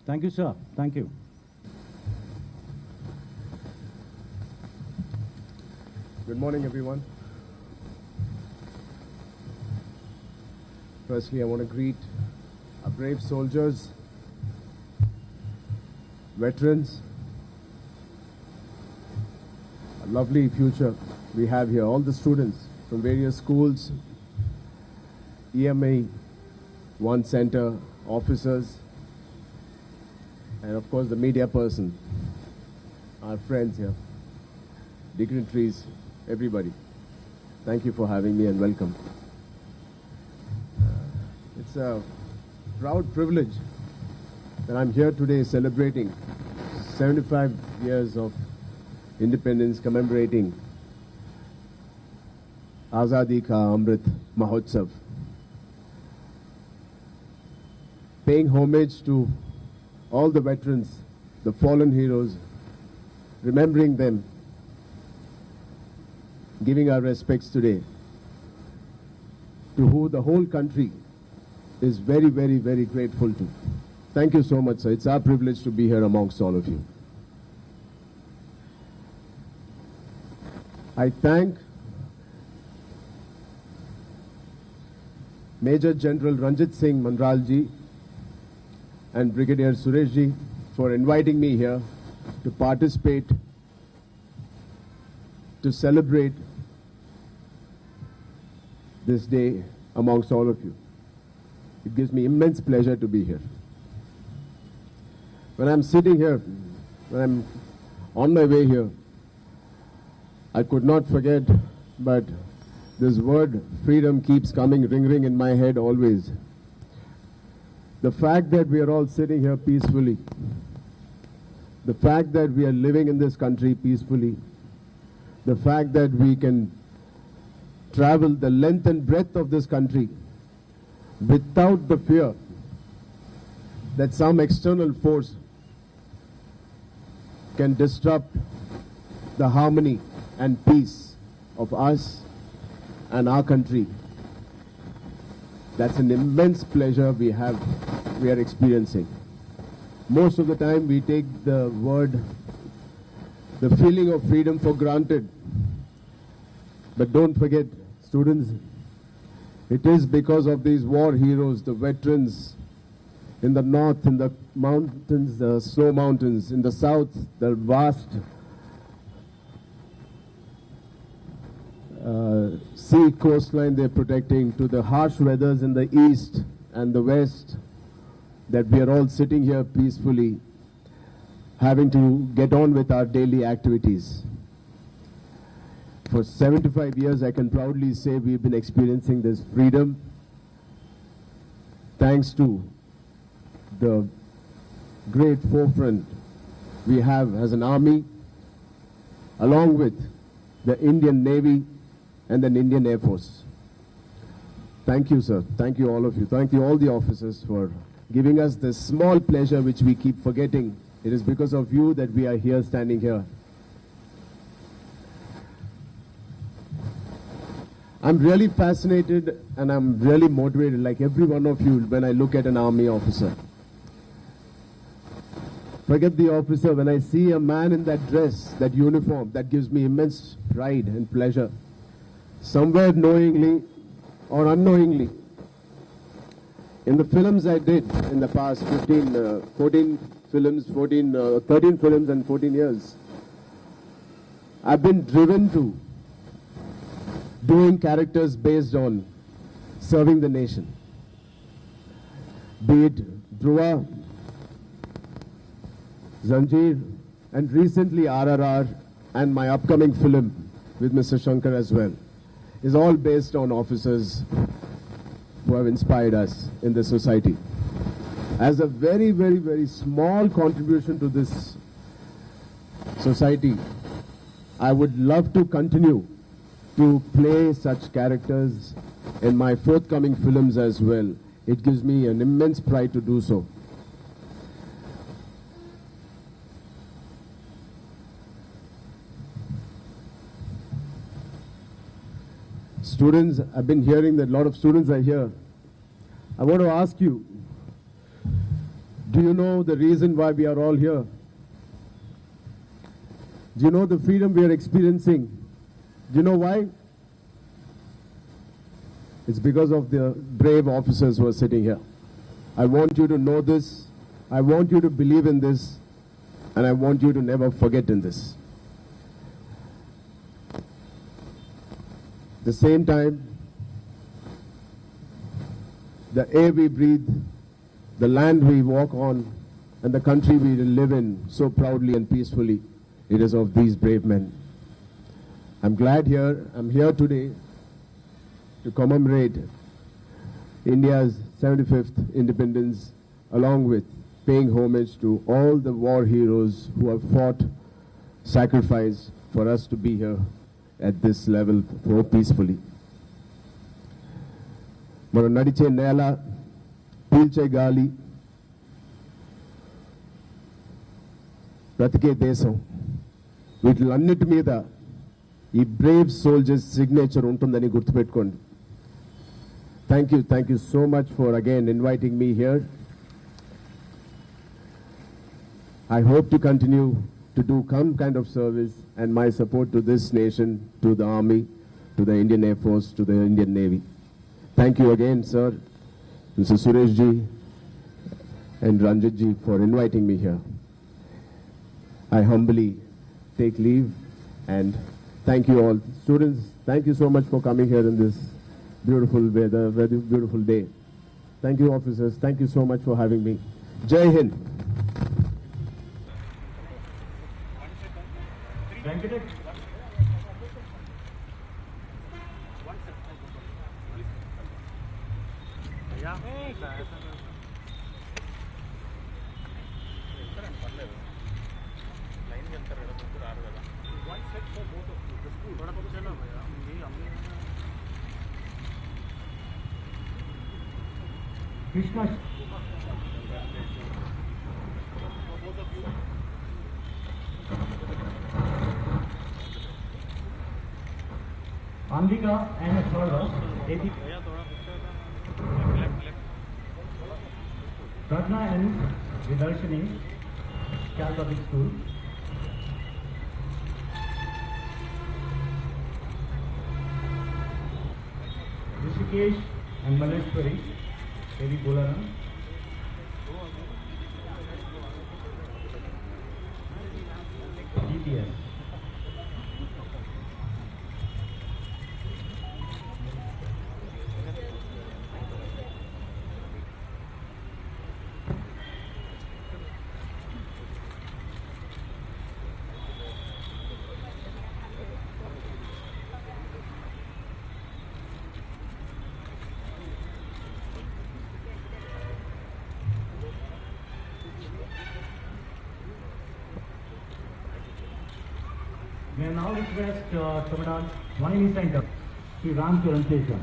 Thank you, sir. Thank you. Good morning, everyone. Firstly, I want to greet our brave soldiers, veterans, a lovely future we have here. All the students from various schools, EMA, One Center, officers, and of course the media person, our friends here, dignitaries, everybody. Thank you for having me and welcome. It's a proud privilege that I'm here today celebrating 75 years of independence, commemorating Azadi Ka Amrit Mahotsav. Paying homage to all the veterans, the fallen heroes, remembering them, giving our respects today to who the whole country is very, very, very grateful to. Thank you so much, sir. It's our privilege to be here amongst all of you. I thank Major General Ranjit Singh Manralji and Brigadier Sureshji for inviting me here to participate, to celebrate this day amongst all of you. It gives me immense pleasure to be here. When I'm sitting here, when I'm on my way here, I could not forget, but this word freedom keeps coming ring in my head always. The fact that we are all sitting here peacefully, the fact that we are living in this country peacefully, the fact that we can travel the length and breadth of this country without the fear that some external force can disrupt the harmony and peace of us and our country. That's an immense pleasure we are experiencing. Most of the time we take the feeling of freedom for granted. But don't forget, students, it is because of these war heroes, the veterans in the north, in the mountains, the snow mountains, in the south, the vast sea coastline they're protecting, to the harsh weathers in the east and the west, that we are all sitting here peacefully, having to get on with our daily activities. For 75 years, I can proudly say we've been experiencing this freedom thanks to the great forefront we have as an army, along with the Indian Navy and the Indian Air Force. Thank you, sir. Thank you, all of you. Thank you, all the officers, for giving us this small pleasure which we keep forgetting. It is because of you that we are here, standing here. I'm really fascinated and I'm really motivated, like every one of you, when I look at an army officer. Forget the officer, when I see a man in that dress, that uniform, that gives me immense pride and pleasure. Somewhere knowingly or unknowingly, in the films I did in the past 13 films and 14 years, I've been driven to doing characters based on serving the nation. Be it Dhruva, Zanjeer, and recently RRR, and my upcoming film with Mr. Shankar as well, is all based on officers who have inspired us in the society. As a very, very, very small contribution to this society, I would love to continue to play such characters in my forthcoming films as well. It gives me an immense pride to do so. Students, I've been hearing that a lot of students are here. I want to ask you, Do you know the reason why we are all here? Do you know the freedom we are experiencing? Do you know why? It's because of the brave officers who are sitting here. I want you to know this. I want you to believe in this. And I want you to never forget in this. At the same time, the air we breathe, the land we walk on, and the country we live in so proudly and peacefully, it is of these brave men. I'm here today to commemorate India's 75th independence, along with paying homage to all the war heroes who have fought, sacrificed for us to be here at this level so peacefully. మనం నడిచే నేల, పీల్చే గాలి, బ్రతికే దేశం, వీటిలన్నిటి మీద ఈ Brave soldiers signature ఉంటుందని గుర్తుపెట్టుకోండి. Thank you so much for again inviting me here. I hope to continue to do some kind of service and my support to this nation, to the Army, to the Indian Air Force, to the Indian Navy. Thank you again, sir, Mr. Suresh ji and Ranjit ji for inviting me here. I humbly take leave and thank you all. Students, thank you so much for coming here in this beautiful weather, very beautiful day. Thank you, officers. Thank you so much for having me. Jai Hind. Krishna. Ambika and Athora, Ratna and Vidarshini, Cal Public School. Rishikesh and Maleshwari, Devi Bolaram. GPS. May I now request Commandant Vanini Center, Sri Ram Charan Sesha.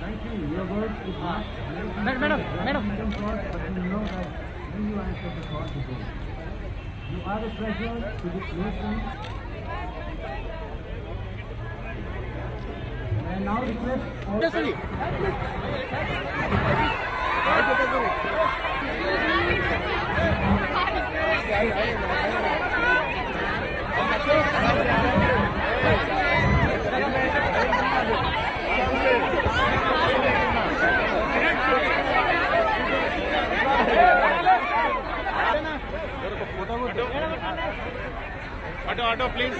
Thank you. Your word is not. Madam. But you know that when you answer the call today, you are a treasure to this nation. And now request all. Auto, please.